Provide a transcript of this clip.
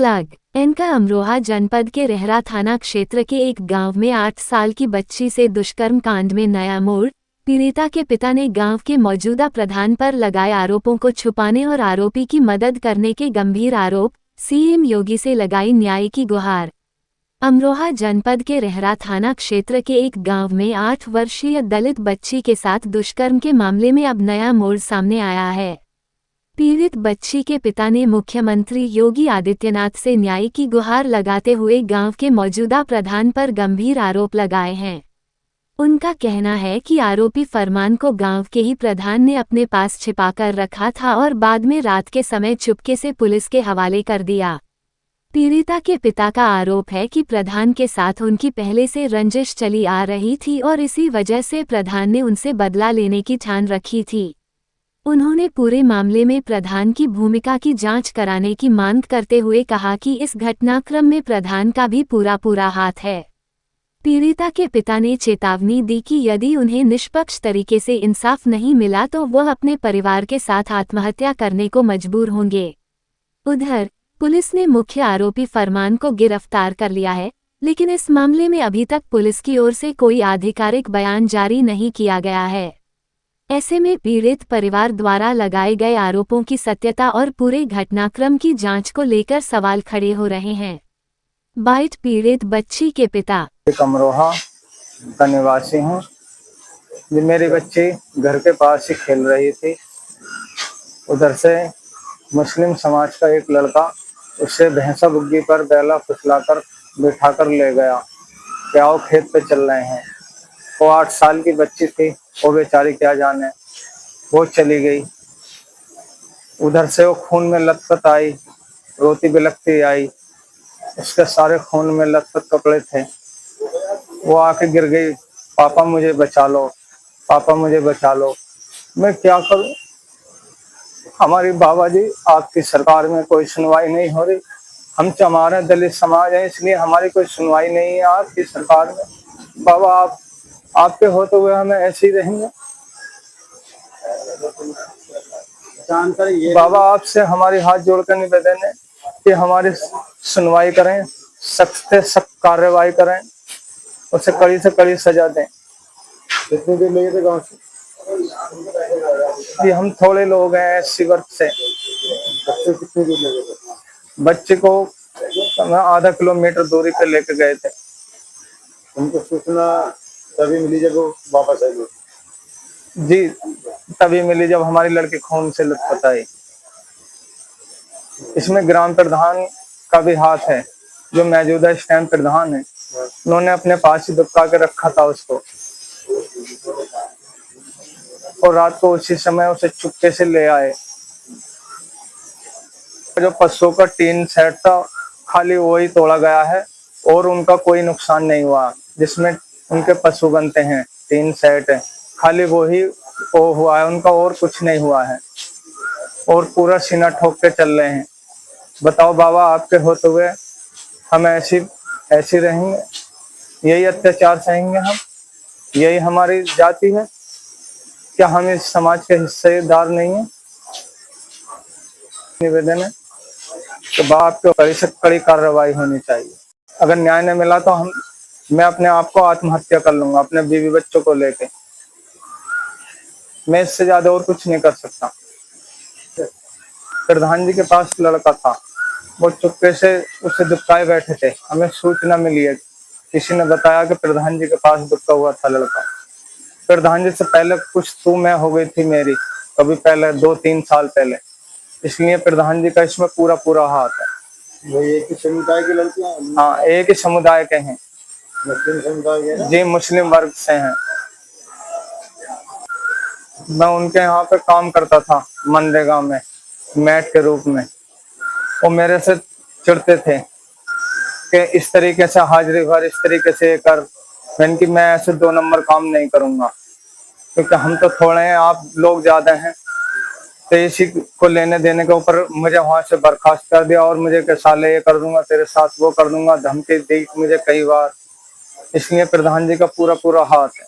Plug इनका अमरोहा जनपद के रेहरा थाना क्षेत्र के एक गांव में 8 साल की बच्ची से दुष्कर्म कांड में नया मोड़। पीड़िता के पिता ने गांव के मौजूदा प्रधान पर लगाए आरोपों को छुपाने और आरोपी की मदद करने के गंभीर आरोप। सीएम योगी से लगाई न्याय की गुहार। अमरोहा जनपद के रेहरा थाना क्षेत्र के एक गांव में 8 वर्षीय दलित बच्ची के साथ दुष्कर्म के मामले में अब नया मोड़ सामने आया है। पीड़ित बच्ची के पिता ने मुख्यमंत्री योगी आदित्यनाथ से न्याय की गुहार लगाते हुए गांव के मौजूदा प्रधान पर गंभीर आरोप लगाए हैं। उनका कहना है कि आरोपी फरमान को गांव के ही प्रधान ने अपने पास छिपाकर रखा था और बाद में रात के समय चुपके से पुलिस के हवाले कर दिया। पीड़िता के पिता का आरोप है कि प्रधान के साथ उनकी पहले से रंजिश चली आ रही थी और इसी वजह से प्रधान ने उनसे बदला लेने की ठान रखी थी। उन्होंने पूरे मामले में प्रधान की भूमिका की जांच कराने की मांग करते हुए कहा कि इस घटनाक्रम में प्रधान का भी पूरा हाथ है। पीड़िता के पिता ने चेतावनी दी कि यदि उन्हें निष्पक्ष तरीके से इंसाफ नहीं मिला तो वह अपने परिवार के साथ आत्महत्या करने को मजबूर होंगे। उधर पुलिस ने मुख्य आरोपी फरमान को गिरफ्तार कर लिया है, लेकिन इस मामले में अभी तक पुलिस की ओर से कोई आधिकारिक बयान जारी नहीं किया गया है। ऐसे में पीड़ित परिवार द्वारा लगाए गए आरोपों की सत्यता और पूरे घटनाक्रम की जांच को लेकर सवाल खड़े हो रहे हैं। बाइट पीड़ित बच्ची के पिता। एक अमरोहा का निवासी हूँ। मेरी बच्ची घर के पास ही खेल रही थी। उधर से मुस्लिम समाज का एक लड़का उससे भैंसा बुग्गी पर बैला फुसलाकर बिठाकर ले गया कि आओ खेत पे चल रहे हैं। वो 8 साल की बच्ची थी, वो बेचारी क्या जाने, वो चली गई। उधर से वो खून में लथपथ आई, रोती बिलखती आई। उसके सारे खून में लथपथ कपड़े थे। वो आके गिर गई, पापा मुझे बचा लो, पापा मुझे बचा लो। मैं क्या करूं? हमारी बाबा जी, आपकी सरकार में कोई सुनवाई नहीं हो रही। हम हमारे दलित समाज है, इसलिए हमारी कोई सुनवाई नहीं है आपकी सरकार में। बाबा आप आपके होते हुए हमें ऐसे ही रहेंगे। बाबा आपसे हमारी हाथ जोड़कर निवेदन है कि हमारी सुनवाई करें, सख्त से सख्त कार्रवाई करें, उसे कड़ी से कड़ी सजा दें। कितनी देर लगे थे गाँव से? जी हम थोड़े लोग हैं एससी वर्ग से। बच्चे कितनी दूर लगे थे? बच्चे को आधा किलोमीटर दूरी पे लेके गए थे। उनको सूचना तभी मिली जब वो वापस आई? जी तभी मिली जब हमारी लड़की खून से लथपथ आई। इसमें ग्राम प्रधान का भी हाथ है, जो मौजूदा इस टाइम प्रधान है। उन्होंने अपने पास ही दुबका के रखा था उसको, और रात को उसी समय उसे चुपके से ले आए। जो पशुओं का टीन सेट था खाली वही तोड़ा गया है और उनका कोई नुकसान नहीं हुआ। जिसमें उनके पशु बनते हैं, टीन सेट है, खाली वही वो हुआ है, उनका और कुछ नहीं हुआ है। और पूरा सीना ठोक के चल रहे हैं। बताओ बाबा, आपके होते हुए हम ऐसी रहेंगे? यही अत्याचार सहेंगे हम? यही हमारी जाति है? क्या हम इस समाज के हिस्सेदार नहीं है? निवेदन है तो बाप को कड़ी से कड़ी कार्रवाई होनी चाहिए। अगर न्याय नहीं मिला तो मैं अपने आप को आत्महत्या कर लूंगा, अपने बीवी बच्चों को लेके। मैं इससे ज्यादा और कुछ नहीं कर सकता। प्रधान जी के पास लड़का था, वो चुपके से उससे दुबकाए बैठे थे। हमें सूचना मिली है, किसी ने बताया कि प्रधान जी के पास दुबका हुआ था लड़का। प्रधान जी से पहले कुछ तू मैं हो गई थी मेरी, कभी पहले 2-3 साल पहले। इसलिए प्रधान जी का इसमें पूरा हाथ है। वो एक ही समुदाय की लड़कियां? हाँ, एक ही समुदाय के हैं। मुस्लिम समुदाय के? जी मुस्लिम वर्ग से हैं। मैं उनके यहाँ पे काम करता था मनरेगा में, मैट के रूप में। वो मेरे से चिढ़ते थे कि इस तरीके से हाजिरी भर, इस तरीके से कर। मैंने कि मैं ऐसे 2 नंबर काम नहीं करूंगा, क्योंकि हम तो थोड़े हैं, आप लोग ज्यादा हैं। तो इसी को लेने देने के ऊपर मुझे वहां से बर्खास्त कर दिया और मुझे के साले ये कर दूंगा, तेरे साथ वो कर दूंगा, धमकी दी मुझे कई बार। इसलिए प्रधान जी का पूरा हाथ है।